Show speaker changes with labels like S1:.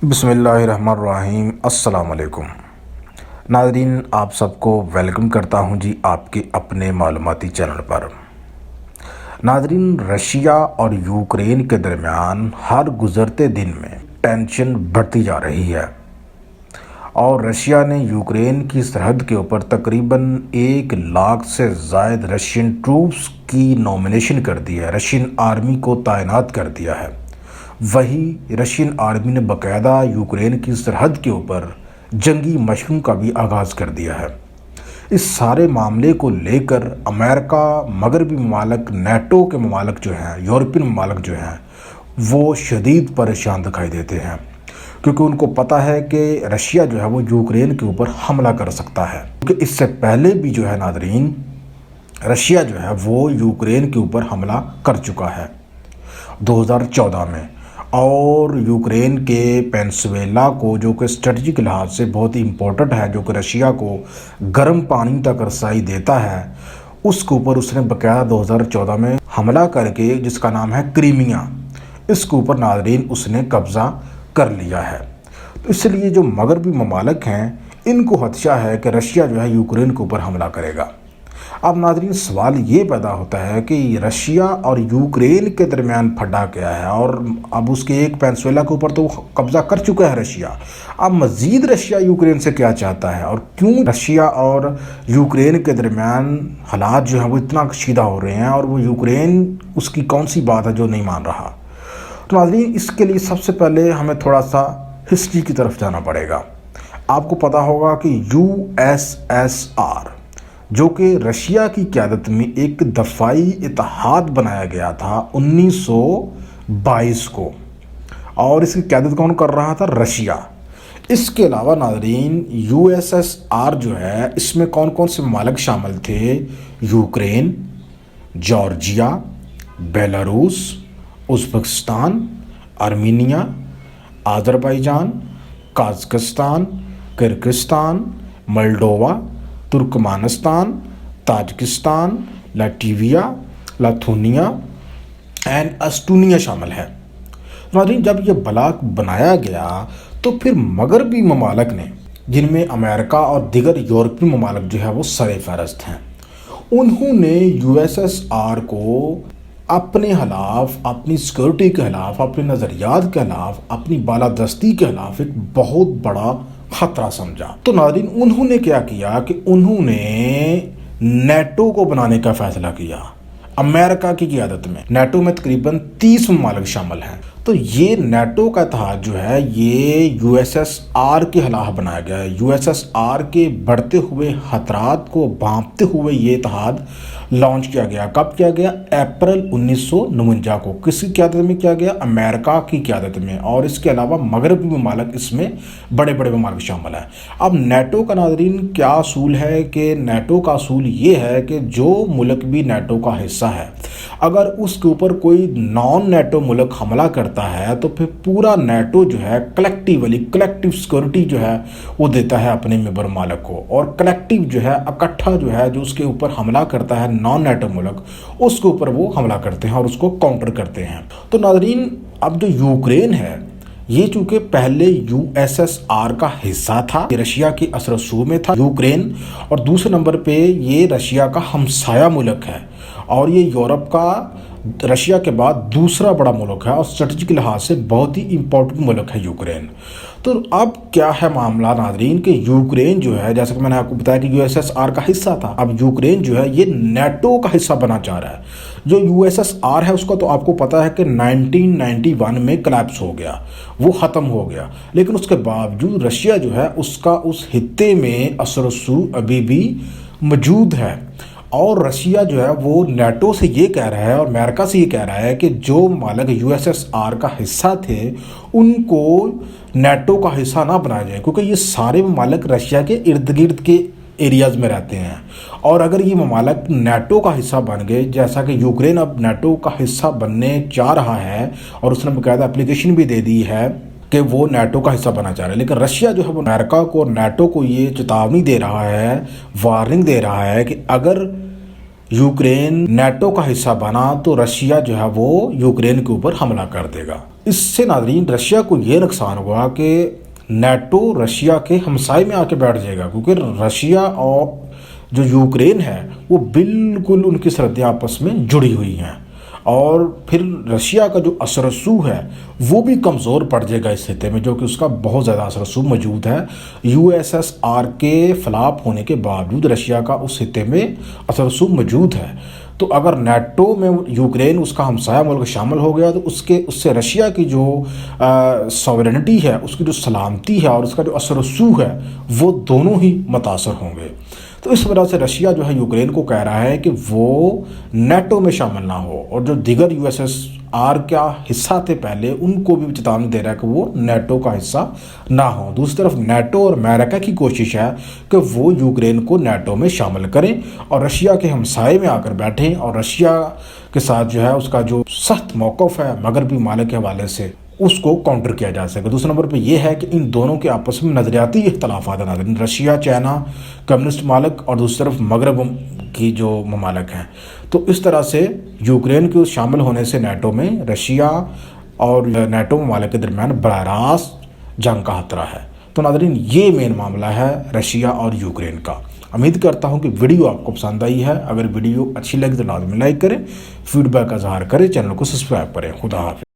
S1: بسم اللہ الرحمن الرحیم۔ السلام علیکم ناظرین، آپ سب کو ویلکم کرتا ہوں جی آپ کے اپنے معلوماتی چینل پر۔ ناظرین، رشیا اور یوکرین کے درمیان ہر گزرتے دن میں ٹینشن بڑھتی جا رہی ہے اور رشیا نے یوکرین کی سرحد کے اوپر تقریباً 1 لاکھ سے زائد رشین ٹروپس کی نومینیشن کر دی ہے، رشین آرمی کو تعینات کر دیا ہے۔ وہی رشین آرمی نے باقاعدہ یوکرین کی سرحد کے اوپر جنگی مشقوں کا بھی آغاز کر دیا ہے۔ اس سارے معاملے کو لے کر امریکہ، مغربی ممالک، نیٹو کے ممالک جو ہیں، یورپین ممالک جو ہیں، وہ شدید پریشان دکھائی دیتے ہیں، کیونکہ ان کو پتہ ہے کہ رشیا جو ہے وہ یوکرین کے اوپر حملہ کر سکتا ہے، کیونکہ اس سے پہلے بھی جو ہے ناظرین رشیا جو ہے وہ یوکرین کے اوپر حملہ کر چکا ہے 2014 میں، اور یوکرین کے پینسویلا کو، جو کہ اسٹریٹجک لحاظ سے بہت ہی امپورٹنٹ ہے، جو کہ رشیا کو گرم پانی تک رسائی دیتا ہے، اس کے اوپر اس نے باقاعدہ 2014 میں حملہ کر کے، جس کا نام ہے کریمیا، اس کے اوپر ناظرین اس نے قبضہ کر لیا ہے۔ تو اس لیے جو مغربی ممالک ہیں ان کو خدشہ ہے کہ رشیا جو ہے یوکرین کے اوپر حملہ کرے گا۔ اب ناظرین سوال یہ پیدا ہوتا ہے کہ رشیا اور یوکرین کے درمیان پھٹا کیا ہے، اور اب اس کے ایک پینسویلا کے اوپر تو قبضہ کر چکا ہے رشیا، اب مزید رشیا یوکرین سے کیا چاہتا ہے، اور کیوں رشیا اور یوکرین کے درمیان حالات جو ہیں وہ اتنا کشیدہ ہو رہے ہیں، اور وہ یوکرین اس کی کون سی بات ہے جو نہیں مان رہا۔ تو ناظرین اس کے لیے سب سے پہلے ہمیں تھوڑا سا ہسٹری کی طرف جانا پڑے گا۔ آپ کو پتا ہوگا کہ USSR جو کہ رشیا کی قیادت میں ایک دفاعی اتحاد بنایا گیا تھا 1922 کو، اور اس کی قیادت کون کر رہا تھا؟ رشیا۔ اس کے علاوہ ناظرین USSR جو ہے اس میں کون کون سے ممالک شامل تھے؟ Ukraine, Georgia, Belarus, Uzbekistan, Armenia, Azerbaijan, Kazakhstan, Kyrgyzstan, Moldova, Turkmenistan, Tajikistan, Latvia, Lithuania and Estonia شامل ہے۔ ناظرین جب یہ بلاک بنایا گیا تو پھر مغربی ممالک نے، جن میں امریکہ اور دیگر یورپی ممالک جو ہے وہ سر فہرست ہیں، انہوں نے USSR کو اپنے خلاف، اپنی سیکورٹی کے خلاف، اپنے نظریات کے خلاف، اپنی بالادستی کے خلاف ایک بہت بڑا خطرہ سمجھا۔ تو ناظرین انہوں نے کیا کیا کہ انہوں نے نیٹو کو بنانے کا فیصلہ کیا امریکہ کی قیادت میں۔ نیٹو میں تقریباً 30 ممالک شامل ہیں۔ تو یہ نیٹو کا اتحاد جو ہے یہ USSR کے خلاف بنایا گیا ہے۔ USSR کے بڑھتے ہوئے خطرات کو بھانپتے ہوئے یہ اتحاد لانچ کیا گیا۔ کب کیا گیا؟ اپریل 1949 کو۔ کس کی قیادت میں کیا گیا؟ امریکہ کی قیادت میں، اور اس کے علاوہ مغربی ممالک اس میں بڑے بڑے ممالک شامل ہیں۔ اب نیٹو کا ناظرین کیا اصول ہے کہ نیٹو کا اصول یہ ہے کہ جو ملک بھی نیٹو کا حصہ ہے، اگر اس کے اوپر کوئی نان نیٹو ملک حملہ کرتا ہے تو پھر پورا نیٹو جو ہے کلیکٹیو سیکورٹی جو ہے وہ دیتا ہے اپنے ممبر ممالک کو، اور کلیکٹیو جو ہے اکٹھا جو ہے جو اس کے اوپر حملہ کرتا ہے نان نیٹو ملک، اس کے اوپر وہ حملہ کرتے ہیں اور اس کو کاؤنٹر کرتے ہیں۔ تو ناظرین اب جو یوکرین ہے یہ چونکہ پہلے USSR کا حصہ تھا، یہ رشیا کی اثر و رسوخ میں تھا یوکرین، اور دوسرے نمبر پہ یہ رشیا کا ہمسایہ ملک ہے، اور یہ یورپ کا رشیا کے بعد دوسرا بڑا ملک ہے، اور اسٹریٹجک لحاظ سے بہت ہی امپورٹنٹ ملک ہے یوکرین۔ تو اب کیا ہے معاملہ ناظرین کہ یوکرین جو ہے، جیسا کہ میں نے آپ کو بتایا کہ USSR کا حصہ تھا، اب یوکرین جو ہے یہ نیٹو کا حصہ بنا چاہ رہا ہے۔ جو USSR ہے اس کا تو آپ کو پتا ہے کہ 1991 میں کلیپس ہو گیا، وہ ختم ہو گیا، لیکن اس کے باوجود رشیا جو ہے اس کا اس خطے میں اثر و رسوخ ابھی بھی موجود ہے، اور رشیا جو ہے وہ نیٹو سے یہ کہہ رہا ہے اور امریکہ سے یہ کہہ رہا ہے کہ جو ممالک USSR کا حصہ تھے ان کو نیٹو کا حصہ نہ بنایا جائے، کیونکہ یہ سارے ممالک رشیا کے ارد گرد کے ایریاز میں رہتے ہیں، اور اگر یہ ممالک نیٹو کا حصہ بن گئے، جیسا کہ یوکرین اب نیٹو کا حصہ بننے چاہ رہا ہے اور اس نے باقاعدہ اپلیکیشن بھی دے دی ہے کہ وہ نیٹو کا حصہ بنا چاہ رہا ہے، لیکن رشیا جو ہے وہ امریکہ کو اور نیٹو کو یہ چتاونی دے رہا ہے، وارننگ دے رہا ہے کہ اگر یوکرین نیٹو کا حصہ بنا تو رشیا جو ہے وہ یوکرین کے اوپر حملہ کر دے گا۔ اس سے ناظرین رشیا کو یہ نقصان ہوا کہ نیٹو رشیا کے ہمسائے میں آ کے بیٹھ جائے گا، کیونکہ رشیا اور جو یوکرین ہے وہ بالکل ان کی سرحدیں آپس میں جڑی ہوئی ہیں، اور پھر رشیا کا جو اثر و رسوخ ہے وہ بھی کمزور پڑ جائے گا اس خطے میں، جو کہ اس کا بہت زیادہ اثر و رسوخ موجود ہے۔ USSR کے فلاپ ہونے کے باوجود رشیا کا اس خطے میں اثر و رسوخ موجود ہے، تو اگر نیٹو میں یوکرین اس کا ہمسایہ ملک شامل ہو گیا تو اس سے رشیا کی جو ساورینٹی ہے، اس کی جو سلامتی ہے اور اس کا جو اثر و رسوخ ہے وہ دونوں ہی متاثر ہوں گے۔ تو اس وجہ سے رشیا جو ہے یوکرین کو کہہ رہا ہے کہ وہ نیٹو میں شامل نہ ہو، اور جو دیگر USSR کا حصہ تھے پہلے ان کو بھی چیتاوانی دے رہا ہے کہ وہ نیٹو کا حصہ نہ ہوں۔ دوسری طرف نیٹو اور امریکہ کی کوشش ہے کہ وہ یوکرین کو نیٹو میں شامل کریں اور رشیا کے ہمسائے میں آ کر بیٹھیں، اور رشیا کے ساتھ جو ہے اس کا جو سخت موقف ہے مغربی ممالک کے حوالے سے اس کو کاؤنٹر کیا جا سکے۔ دوسرے نمبر پہ یہ ہے کہ ان دونوں کے آپس میں نظریاتی اختلافات ہیں، رشیا، چائنا، کمیونسٹ ممالک، اور دوسری طرف مغرب کی جو ممالک ہیں۔ تو اس طرح سے یوکرین کے شامل ہونے سے نیٹو میں رشیا اور نیٹو ممالک کے درمیان براہ راست جنگ کا خطرہ ہے۔ تو ناظرین یہ مین معاملہ ہے رشیا اور یوکرین کا۔ امید کرتا ہوں کہ ویڈیو آپ کو پسند آئی ہے۔ اگر ویڈیو اچھی لگی تو لازمی لائک کریں، فیڈ بیک کا اظہار کریں، چینل کو سبسکرائب کریں۔ خدا حافظ۔